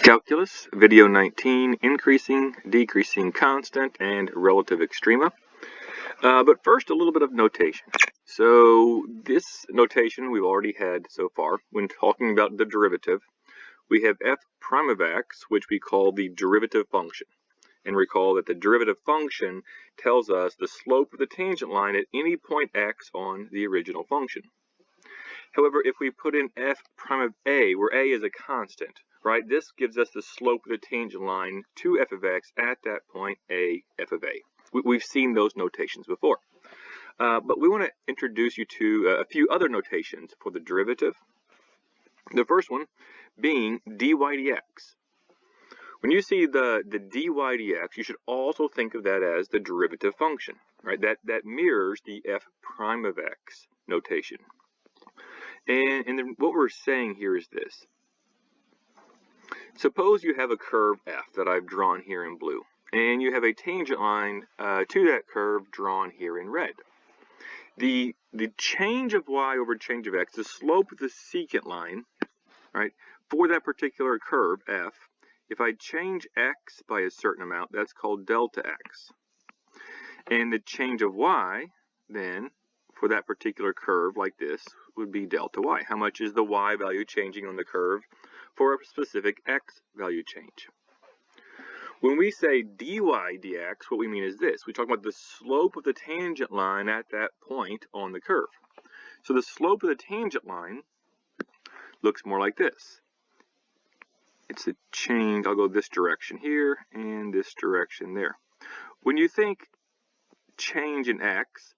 Calculus, video 19, increasing, decreasing constant, and relative extrema. But first, a little bit of notation. So this notation we've already had so far when talking about the derivative. We have f prime of x, which we call the derivative function. And recall that the derivative function tells us the slope of the tangent line at any point x on the original function. However, if we put in f prime of a, where a is a constant, right, this gives us the slope of the tangent line to f of x at that point a f of a. We've seen those notations before. But we want to introduce you to a few other notations for the derivative. The first one being dy dx. When you see the dy dx, you should also think of that as the derivative function, right? That mirrors the f prime of x notation. And then what we're saying here is this. Suppose you have a curve f that I've drawn here in blue, and you have a tangent line to that curve drawn here in red. The change of y over change of x, the slope of the secant line, right, for that particular curve f, if I change x by a certain amount, that's called delta x. And the change of y, then, for that particular curve like this, would be delta y. How much is the y value changing on the curve for a specific x value change? When we say dy dx, what we mean is this. We talk about the slope of the tangent line at that point on the curve. So the slope of the tangent line looks more like this. It's a change. I'll go this direction here and this direction there. When you think change in x,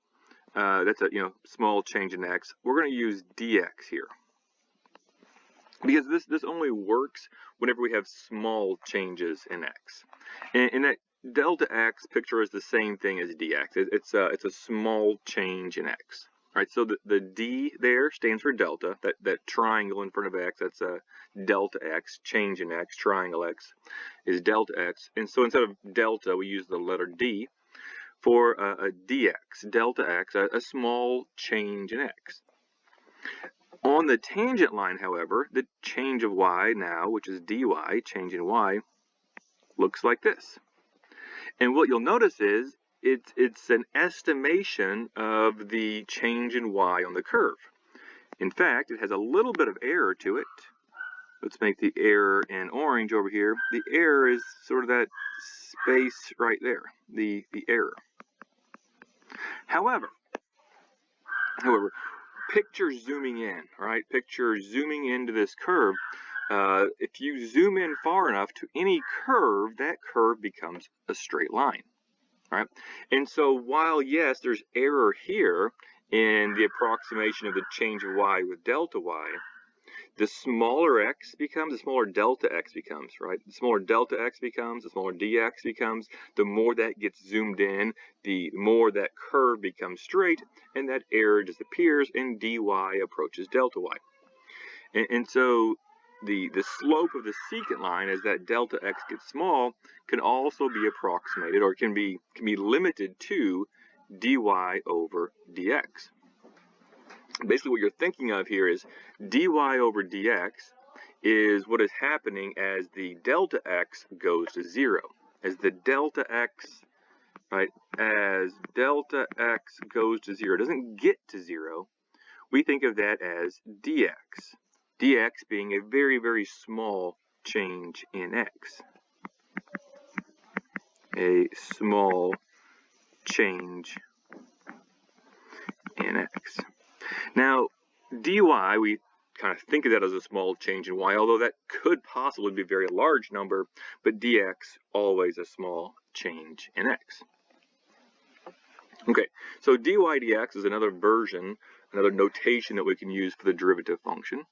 that's a small change in x, we're going to use dx here. Because this only works whenever we have small changes in x. And that delta x picture is the same thing as dx. It's a small change in x. Right, so the d there stands for delta. That triangle in front of x, that's a delta x, change in x, triangle x is delta x. And so instead of delta, we use the letter d for a dx, delta x, a small change in x. On the tangent line, however, the change of y now, which is dy, change in y, looks like this. And what you'll notice is it's an estimation of the change in y on the curve. In fact, it has a little bit of error to it. Let's make the error in orange over here. The error is sort of that space right there, the error. However, picture zooming in, right? Picture zooming into this curve. If you zoom in far enough to any curve, that curve becomes a straight line, right? And so while, yes, there's error here in the approximation of the change of y with delta y, the smaller x becomes, the smaller delta x becomes, right? The smaller delta x becomes, the smaller dx becomes, the more that gets zoomed in, the more that curve becomes straight, and that error disappears, and dy approaches delta y. And so the slope of the secant line, as that delta x gets small, can also be approximated, or can be limited to dy over dx. Basically what you're thinking of here is dy over dx is what is happening as the delta x goes to 0. As the delta x, right, as delta x goes to 0, it doesn't get to 0, we think of that as dx. Dx being a very, very small change in x. A small change in x. Now, dy, we kind of think of that as a small change in y, although that could possibly be a very large number, but dx, always a small change in x. Okay, so dy dx is another version, another notation that we can use for the derivative function.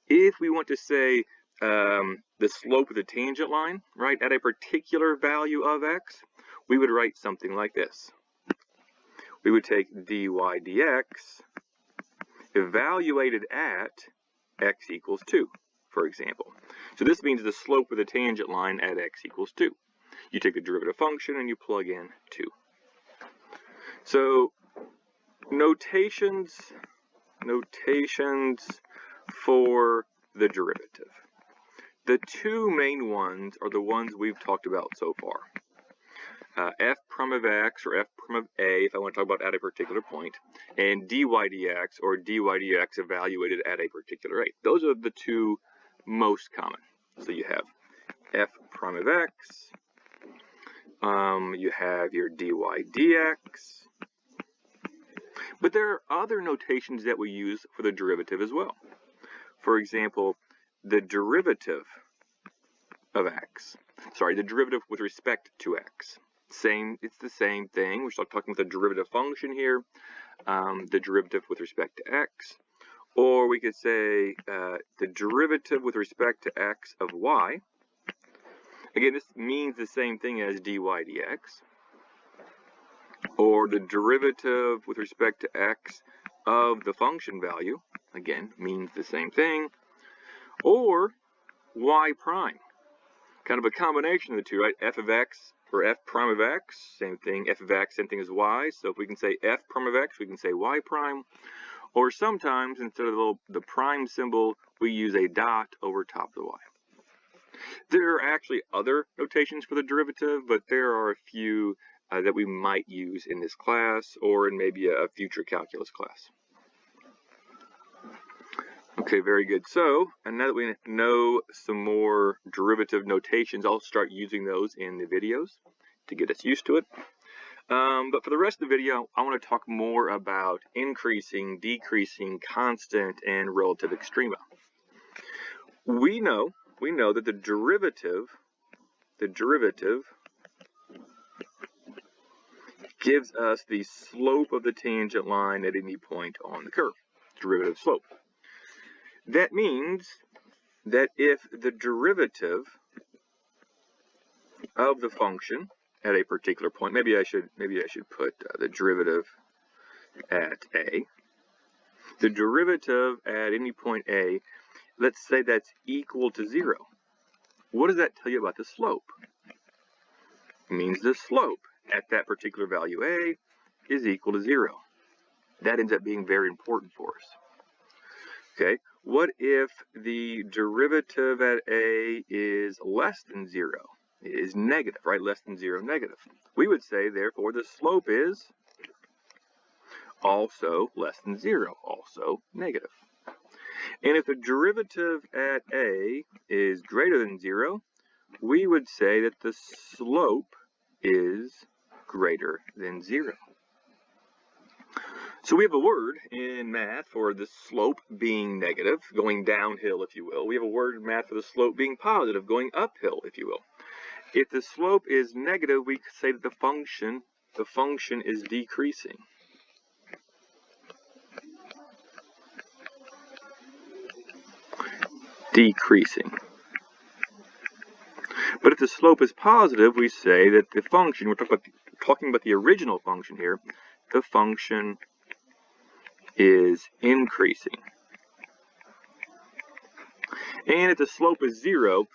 If we want to say the slope of the tangent line, right, at a particular value of x, we would write something like this. We would take dy dx evaluated at x equals 2, for example. So this means the slope of the tangent line at x equals 2. You take the derivative function and you plug in 2. So notations for the derivative. the two main ones are the ones we've talked about so far. F prim of x, or f prim of a, if I want to talk about at a particular point, and dy dx, or dy dx evaluated at a particular rate. Those are the two most common. So you have f prime of x, you have your dy dx, but there are other notations that we use for the derivative as well. For example, the derivative of x, the derivative with respect to x. It's the same thing. We're still talking about the derivative function here, the derivative with respect to x. Or we could say the derivative with respect to x of y. Again, this means the same thing as dy dx. Or the derivative with respect to x of the function value. Again, means the same thing. Or y prime. Kind of a combination of the two, right? F of x or f prime of x, same thing. F of x, same thing as y. So if we can say f prime of x, we can say y prime. Or sometimes, instead of the prime symbol, we use a dot over top of the y. There are actually other notations for the derivative, but there are a few that we might use in this class or in maybe a future calculus class. Okay, very good. So, and now that we know some more derivative notations, I'll start using those in the videos to get us used to it. But for the rest of the video, I want to talk more about increasing, decreasing, constant, and relative extrema. We know that the derivative gives us the slope of the tangent line at any point on the curve, derivative slope. That means that if the derivative of the function at a particular point, maybe I should put the derivative at a. The derivative at any point a, let's say that's equal to 0. What does that tell you about the slope? It means the slope at that particular value a is equal to 0. That ends up being very important for us. Okay, what if the derivative at a is less than 0? It is negative, right? Less than 0, negative. We would say, therefore, the slope is also less than 0, also negative. And if the derivative at a is greater than 0, we would say that the slope is greater than 0. So we have a word in math for the slope being negative, going downhill, if you will. We have a word in math for the slope being positive, going uphill, if you will. If the slope is negative, we could say that the function is decreasing. But if the slope is positive, we say that the function, we're talking about the original function here, the function is increasing. And if the slope is 0,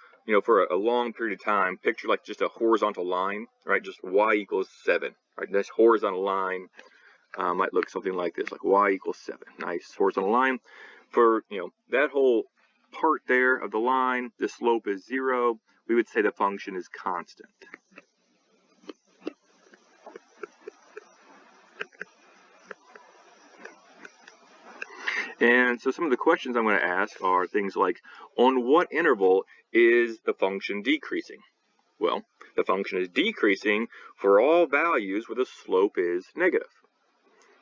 for a long period of time, picture like just a horizontal line, right? Just y equals 7, right? This horizontal line might look something like this, like y equals 7. Nice horizontal line. For, that whole part there of the line, the slope is 0. We would say the function is constant. And so some of the questions I'm going to ask are things like, on what interval is the function decreasing? Well, the function is decreasing for all values where the slope is negative.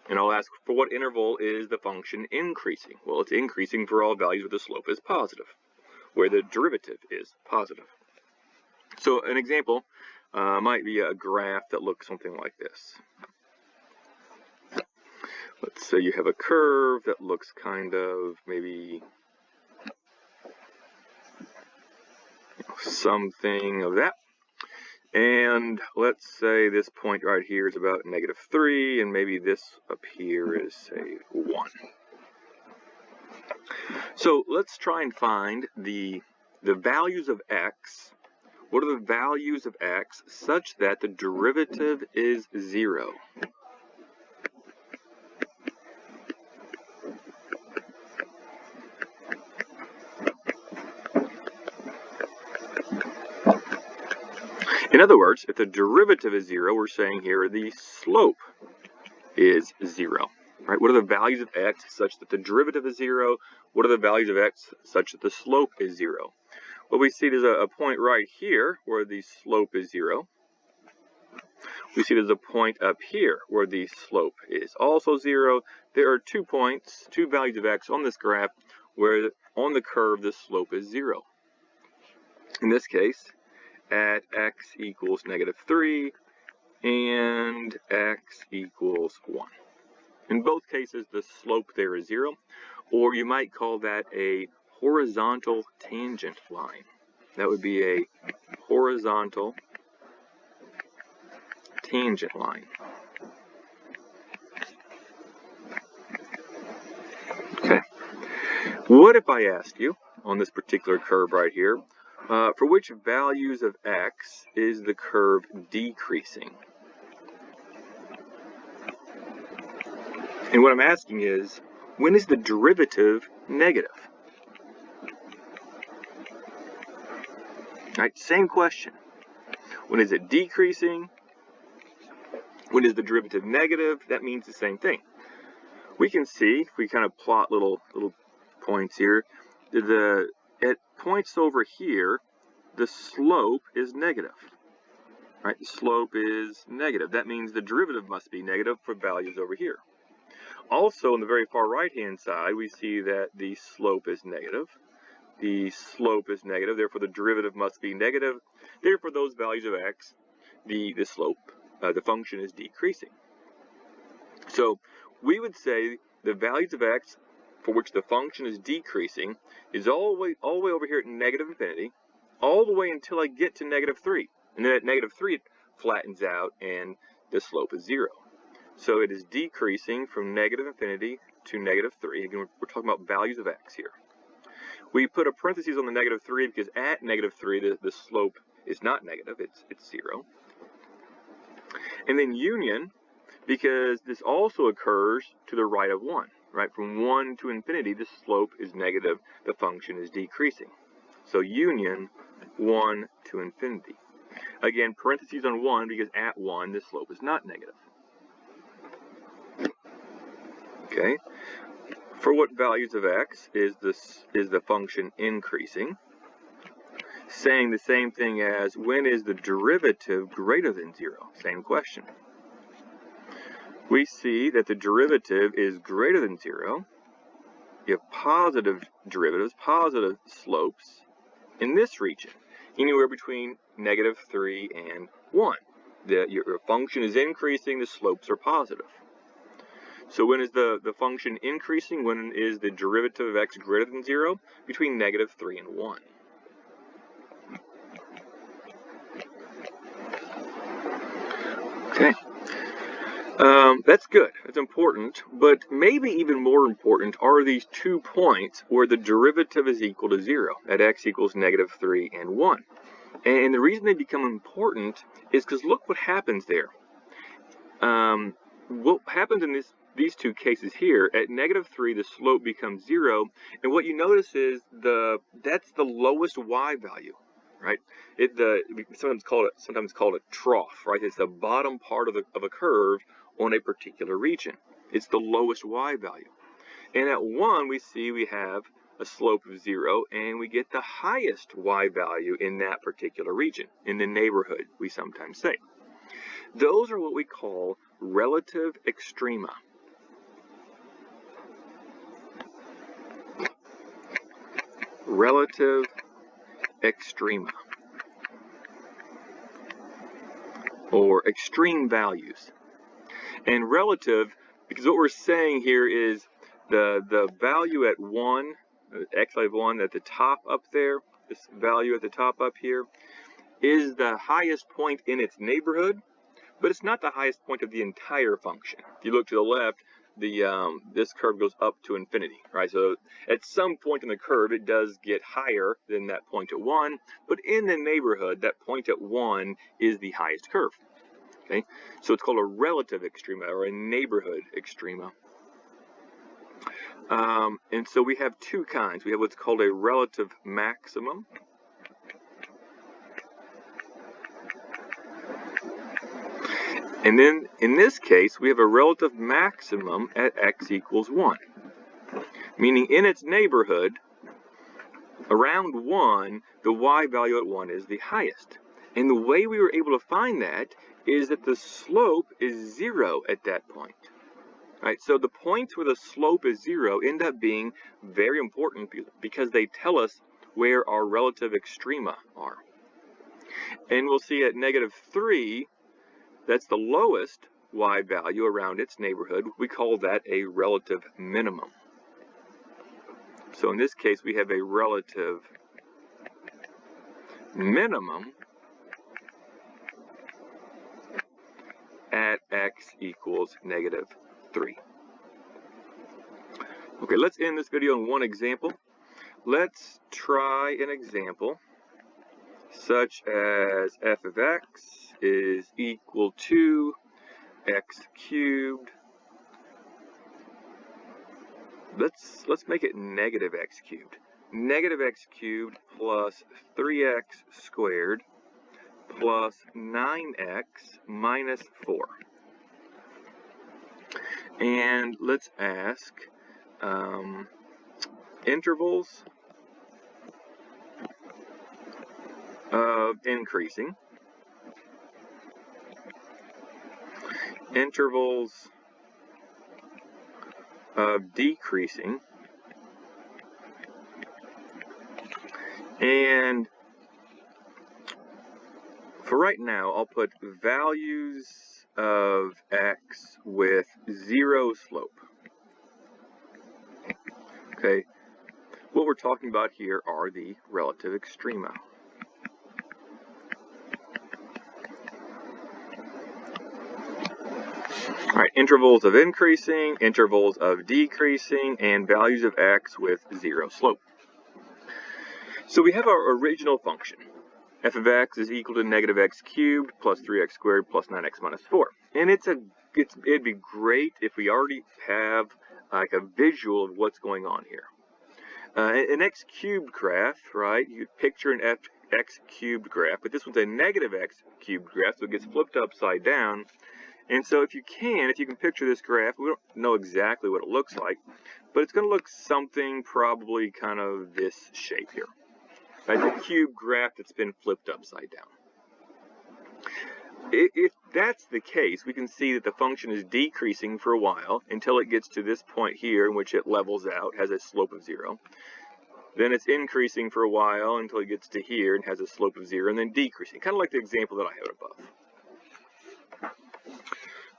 And I'll ask, for what interval is the function increasing? Well, it's increasing for all values where the slope is positive, where the derivative is positive. So an example might be a graph that looks something like this. Let's say you have a curve that looks kind of maybe something of that. And let's say this point right here is about -3, and maybe this up here is, say, 1. So let's try and find the values of x. What are the values of x such that the derivative is 0? In other words, if the derivative is 0, we're saying here the slope is 0. Right? What are the values of x such that the derivative is 0? What are the values of x such that the slope is 0? Well, we see there's a point right here where the slope is 0. We see there's a point up here where the slope is also 0. There are 2 points, 2 values of x on this graph where on the curve the slope is 0. In this case, at x equals -3 and x equals 1. In both cases, the slope there is 0, or you might call that a horizontal tangent line. That would be a horizontal tangent line. Okay. What if I asked you, on this particular curve right here, for which values of x is the curve decreasing? And what I'm asking is, when is the derivative negative? Right, same question. When is it decreasing? When is the derivative negative? That means the same thing. We can see, if we kind of plot little points here, at points over here, the slope is negative. Right, the slope is negative. That means the derivative must be negative for values over here. Also, on the very far right-hand side, we see that the slope is negative. The slope is negative, therefore the derivative must be negative. Therefore, those values of x, the slope, the function is decreasing. So we would say the values of x for which the function is decreasing is all the way over here at -infinity, all the way until I get to -3. And then at -3 it flattens out and the slope is 0. So it is decreasing from -infinity to -3. Again, we're talking about values of x here. We put a parenthesis on the -3 because at -3 the slope is not negative, it's 0. And then union, because this also occurs to the right of 1. Right, from 1 to infinity, the slope is negative, the function is decreasing. So union 1 to infinity. Again, parentheses on 1 because at 1 the slope is not negative. Okay. For what values of x is the function increasing? Saying the same thing as, when is the derivative greater than 0? Same question. We see that the derivative is greater than 0. You have positive derivatives, positive slopes in this region, anywhere between -3 and 1. Your function is increasing, the slopes are positive. So when is the function increasing? When is the derivative of x greater than 0? Between -3 and 1. Okay. That's good. That's important. But maybe even more important are these 2 points where the derivative is equal to 0, at x equals -3 and 1. And the reason they become important is because look what happens there. What happens in these 2 cases here, at -3 the slope becomes 0, and what you notice is that's the lowest y value, right? We sometimes call it trough, right? It's the bottom part of a curve on a particular region. It's the lowest y value. And at 1 we have a slope of 0, and we get the highest y value in that particular region, in the neighborhood, we sometimes say. Those are what we call relative extrema. Relative extrema, or extreme values. And relative, because what we're saying here is the value at 1, x of 1 at the top up there, this value at the top up here, is the highest point in its neighborhood, but it's not the highest point of the entire function. If you look to the left, this curve goes up to infinity, right? So at some point in the curve, it does get higher than that point at 1, but in the neighborhood, that point at 1 is the highest curve. Okay, so it's called a relative extrema, or a neighborhood extrema. And so we have 2 kinds. We have what's called a relative maximum And then in this case, we have a relative maximum at x equals 1. Meaning in its neighborhood, around 1, the y value at 1 is the highest. And the way we were able to find that is that the slope is 0 at that point. Right, so the points where the slope is 0 end up being very important because they tell us where our relative extrema are. And we'll see at -3, that's the lowest y value around its neighborhood. We call that a relative minimum. So in this case, we have a relative minimum at x equals -3. Okay, let's end this video on one example. Let's try an example such as f of x is equal to x cubed. Let's make it -x cubed. -x cubed plus 3x squared plus 9x minus 4. And let's ask intervals of increasing, intervals of decreasing, and for right now, I'll put values of x with 0 slope. Okay, what we're talking about here are the relative extrema. All right, intervals of increasing, intervals of decreasing, and values of x with 0 slope. So we have our original function. F of x is equal to -x cubed plus 3x squared plus 9x minus 4. And it'd be great if we already have like a visual of what's going on here. An x cubed graph, right? You picture an x cubed graph, but this one's a -x cubed graph, so it gets flipped upside down. And so if you can picture this graph, we don't know exactly what it looks like, but it's going to look something probably kind of this shape here. Right, the cube graph that's been flipped upside down. If that's the case, we can see that the function is decreasing for a while until it gets to this point here in which it levels out, has a slope of 0. Then it's increasing for a while until it gets to here and has a slope of 0, and then decreasing, kind of like the example that I had above.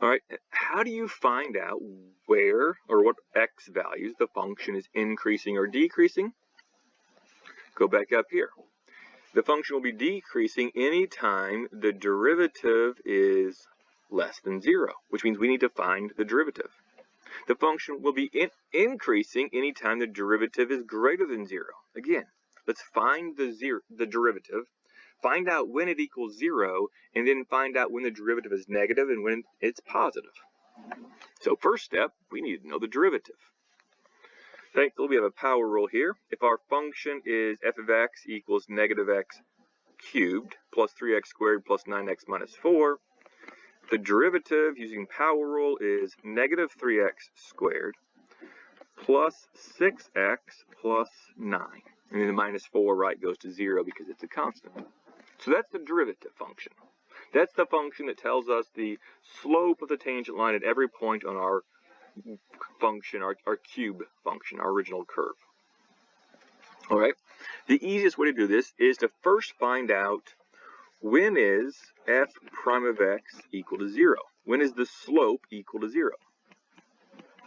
All right, how do you find out where or what x values the function is increasing or decreasing? Go back up here. The function will be decreasing anytime the derivative is less than 0, which means we need to find the derivative. The function will be increasing anytime the derivative is greater than 0. Again, let's find the derivative, find out when it equals 0, and then find out when the derivative is negative and when it's positive. So first step, we need to know the derivative. Thankfully, we have a power rule here. If our function is f of x equals -x cubed plus 3x squared plus 9x minus 4, the derivative using power rule is -3x squared plus 6x plus 9. And then the minus 4, right, goes to 0 because it's a constant. So that's the derivative function. That's the function that tells us the slope of the tangent line at every point on our function, our cube function, our original curve. All right, the easiest way to do this is to first find out when is f prime of x equal to 0. When is the slope equal to 0?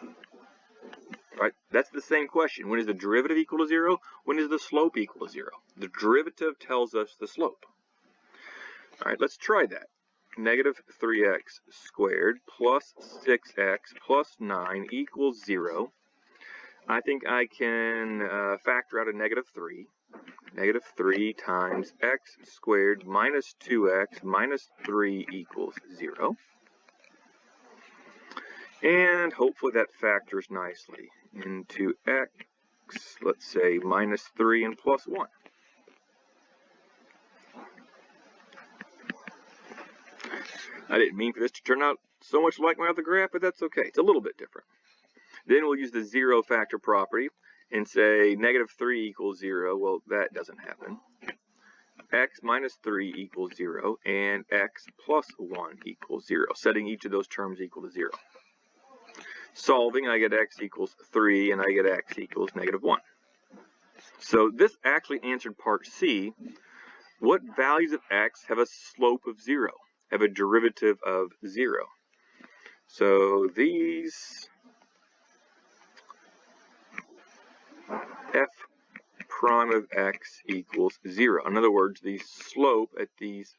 All right, that's the same question. When is the derivative equal to 0? When is the slope equal to 0? The derivative tells us the slope. All right, let's try that. -3x squared plus 6x plus 9 equals 0. I think I can factor out a -3. -3 times x squared minus 2x minus 3 equals 0. And hopefully that factors nicely into x, let's say -3 and plus 1. I didn't mean for this to turn out so much like my other graph, but that's okay. It's a little bit different. Then we'll use the zero factor property and say negative 3 equals 0. Well, that doesn't happen. X minus 3 equals 0, and x plus 1 equals 0, setting each of those terms equal to 0. Solving, I get x equals 3, and I get x equals negative 1. So this actually answered part C. What values of x have a slope of 0, have a derivative of 0? So these f prime of x equals 0. In other words, the slope at these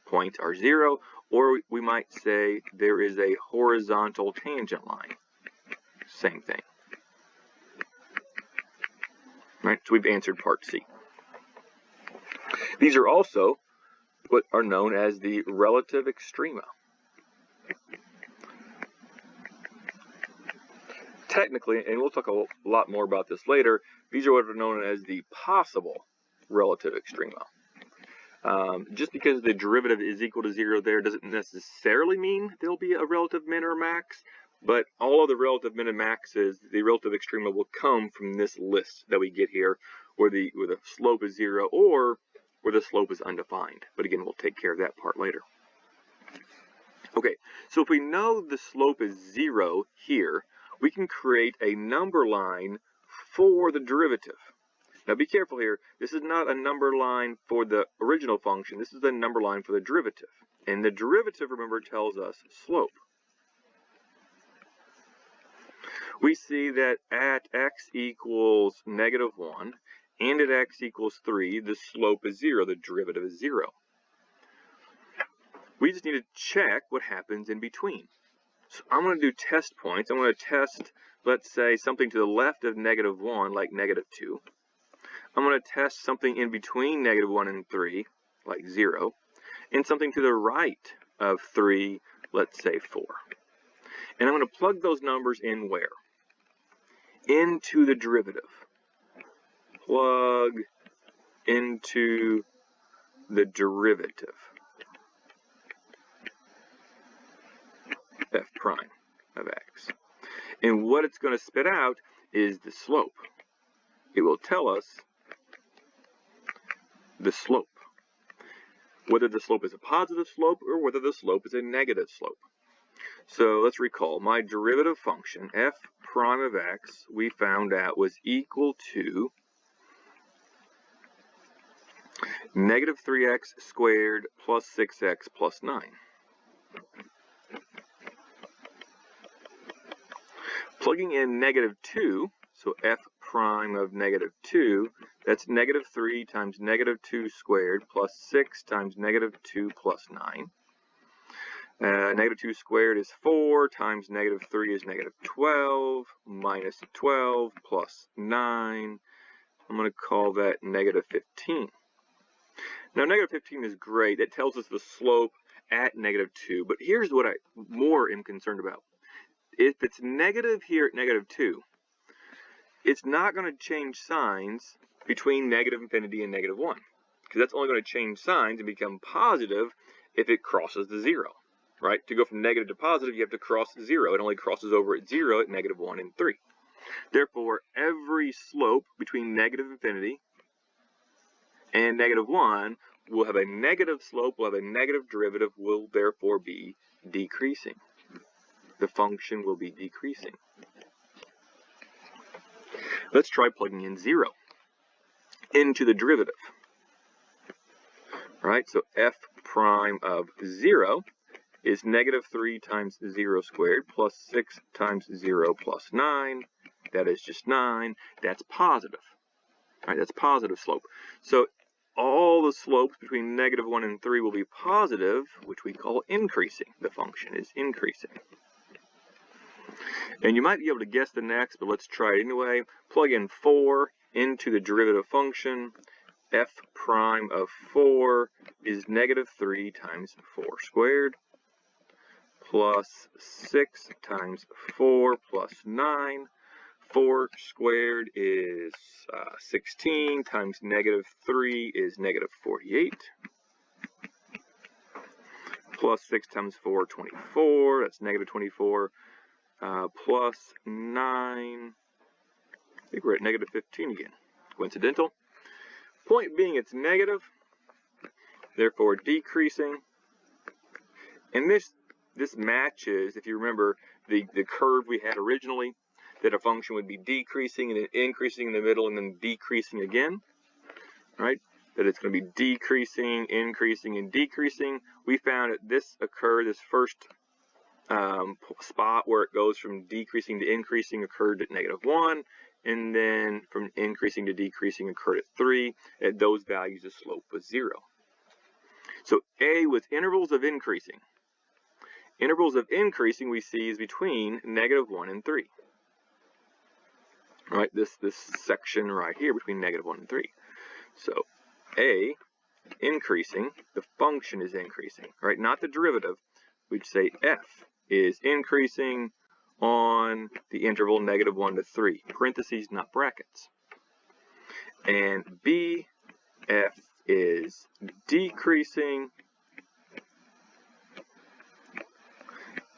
points are 0, or we might say there is a horizontal tangent line. Same thing. Right, so we've answered part C. These are also what are known as the relative extrema. Technically, and we'll talk a lot more about this later, these are what are known as the possible relative extrema. Just because the derivative is equal to 0 there doesn't necessarily mean there'll be a relative min or max, but all of the relative min and maxes, the relative extrema will come from this list that we get here, where the slope is 0 or where the slope is undefined. But again, we'll take care of that part later. Okay, so if we know the slope is 0 here, we can create a number line for the derivative. Now be careful here, this is not a number line for the original function, this is a number line for the derivative. And the derivative, remember, tells us slope. We see that at x equals negative 1 and at x equals 3, the slope is 0, the derivative is 0. We just need to check what happens in between. So I'm going to do test points. I'm going to test, let's say, something to the left of negative 1, like negative 2. I'm going to test something in between negative 1 and 3, like 0. And something to the right of 3, let's say 4. And I'm going to plug those numbers in where? Into the derivative. Plug into the derivative. F prime of x. And what it's going to spit out is the slope. It will tell us the slope. Whether the slope is a positive slope or whether the slope is a negative slope. So let's recall, my derivative function, f prime of x, we found out was equal to negative 3x squared plus 6x plus 9. Plugging in negative 2, so f prime of negative 2, that's negative 3 times negative 2 squared plus 6 times negative 2 plus 9. Negative 2 squared is 4 times negative 3 is negative 12 minus 12 plus 9. I'm going to call that negative 15. Now negative 15 is great. That tells us the slope at negative 2. But here's what I more am concerned about. If it's negative here at negative 2, it's not going to change signs between negative infinity and negative 1. Because that's only going to change signs and become positive if it crosses the 0. Right? To go from negative to positive, you have to cross 0. It only crosses over at 0 at negative 1 and 3. Therefore, every slope between negative infinity and negative 1 will have a negative slope, will have a negative derivative, will therefore be decreasing. The function will be decreasing. Let's try plugging in 0 into the derivative. Right? So f prime of 0 is negative 3 times 0 squared plus 6 times 0 plus 9. That is just 9. That's positive. Right, that's positive slope. So all the slopes between negative 1 and 3 will be positive, which we call increasing. The function is increasing. And you might be able to guess the next, but let's try it anyway. Plug in 4 into the derivative function. F prime of 4 is negative 3 times 4 squared plus 6 times 4 plus 9. 4 squared is 16 times negative 3 is negative 48. plus 6 times 4, 24. That's negative 24. Plus 9. I think we're at negative 15 again. Coincidental. Point being, it's negative, therefore decreasing. And this matches, if you remember, the curve we had originally, that a function would be decreasing and then increasing in the middle and then decreasing again, right? That it's going to be decreasing, increasing, and decreasing. We found that this first spot where it goes from decreasing to increasing occurred at -1, and then from increasing to decreasing occurred at 3. At those values, the slope was 0. So A was intervals of increasing. Intervals of increasing we see is between -1 and 3. Right, this section right here between -1 and 3. So A, increasing, the function is increasing, right? Not the derivative. We'd say F is increasing on the interval -1 to 3. Parentheses, not brackets. And B, F is decreasing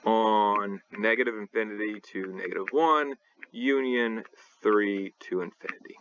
on -infinity to -1, union 3 to infinity.